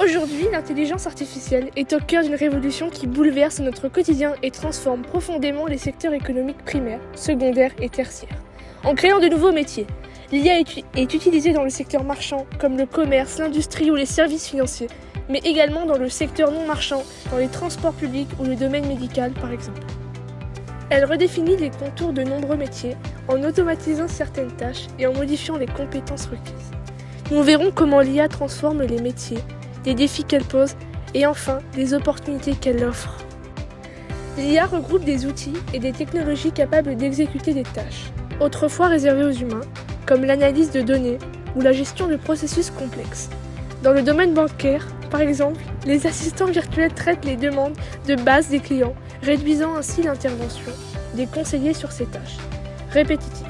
Aujourd'hui, l'intelligence artificielle est au cœur d'une révolution qui bouleverse notre quotidien et transforme profondément les secteurs économiques primaires, secondaires et tertiaires. En créant de nouveaux métiers, l'IA est utilisée dans le secteur marchand, comme le commerce, l'industrie ou les services financiers, mais également dans le secteur non marchand, dans les transports publics ou le domaine médical par exemple. Elle redéfinit les contours de nombreux métiers en automatisant certaines tâches et en modifiant les compétences requises. Nous verrons comment l'IA transforme les métiers, les défis qu'elle pose et enfin les opportunités qu'elle offre. L'IA regroupe des outils et des technologies capables d'exécuter des tâches, autrefois réservées aux humains, comme l'analyse de données ou la gestion de processus complexes. Dans le domaine bancaire, par exemple, les assistants virtuels traitent les demandes de base des clients, réduisant ainsi l'intervention des conseillers sur ces tâches répétitives.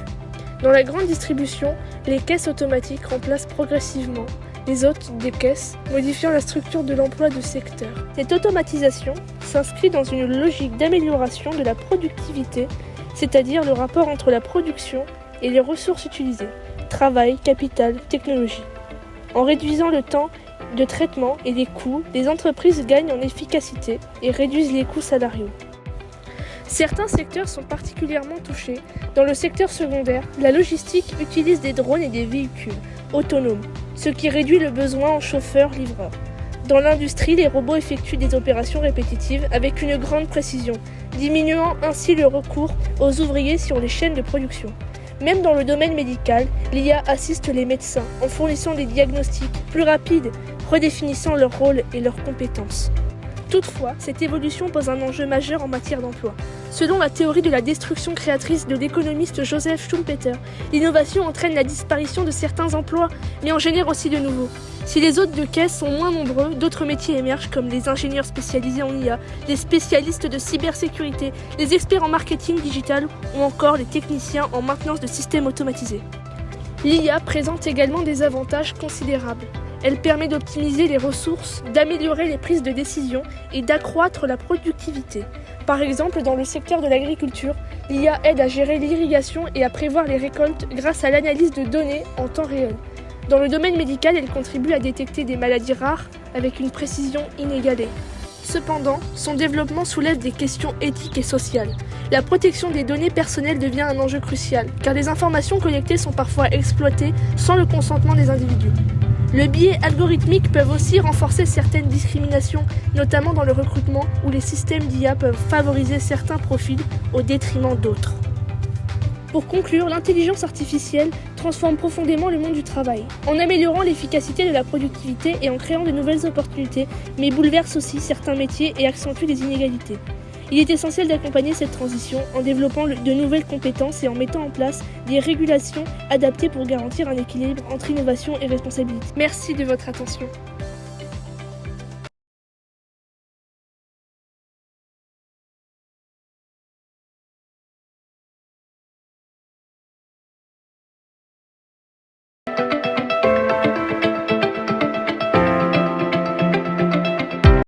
Dans la grande distribution, les caisses automatiques remplacent progressivement les hôtes des caisses, modifiant la structure de l'emploi de secteur. Cette automatisation s'inscrit dans une logique d'amélioration de la productivité, c'est-à-dire le rapport entre la production et les ressources utilisées, travail, capital, technologie. En réduisant le temps de traitement et les coûts, les entreprises gagnent en efficacité et réduisent les coûts salariaux. Certains secteurs sont particulièrement touchés. Dans le secteur secondaire, la logistique utilise des drones et des véhicules autonomes, ce qui réduit le besoin en chauffeurs-livreurs. Dans l'industrie, les robots effectuent des opérations répétitives avec une grande précision, diminuant ainsi le recours aux ouvriers sur les chaînes de production. Même dans le domaine médical, l'IA assiste les médecins en fournissant des diagnostics plus rapides, redéfinissant leur rôle et leurs compétences. Toutefois, cette évolution pose un enjeu majeur en matière d'emploi. Selon la théorie de la destruction créatrice de l'économiste Joseph Schumpeter, l'innovation entraîne la disparition de certains emplois, mais en génère aussi de nouveaux. Si les hôtes de caisse sont moins nombreux, d'autres métiers émergent comme les ingénieurs spécialisés en IA, les spécialistes de cybersécurité, les experts en marketing digital ou encore les techniciens en maintenance de systèmes automatisés. L'IA présente également des avantages considérables. Elle permet d'optimiser les ressources, d'améliorer les prises de décision et d'accroître la productivité. Par exemple, dans le secteur de l'agriculture, l'IA aide à gérer l'irrigation et à prévoir les récoltes grâce à l'analyse de données en temps réel. Dans le domaine médical, elle contribue à détecter des maladies rares avec une précision inégalée. Cependant, son développement soulève des questions éthiques et sociales. La protection des données personnelles devient un enjeu crucial, car les informations collectées sont parfois exploitées sans le consentement des individus. Le biais algorithmique peuvent aussi renforcer certaines discriminations, notamment dans le recrutement où les systèmes d'IA peuvent favoriser certains profils au détriment d'autres. Pour conclure, l'intelligence artificielle transforme profondément le monde du travail, en améliorant l'efficacité de la productivité et en créant de nouvelles opportunités, mais bouleverse aussi certains métiers et accentue les inégalités. Il est essentiel d'accompagner cette transition en développant de nouvelles compétences et en mettant en place des régulations adaptées pour garantir un équilibre entre innovation et responsabilité. Merci de votre attention.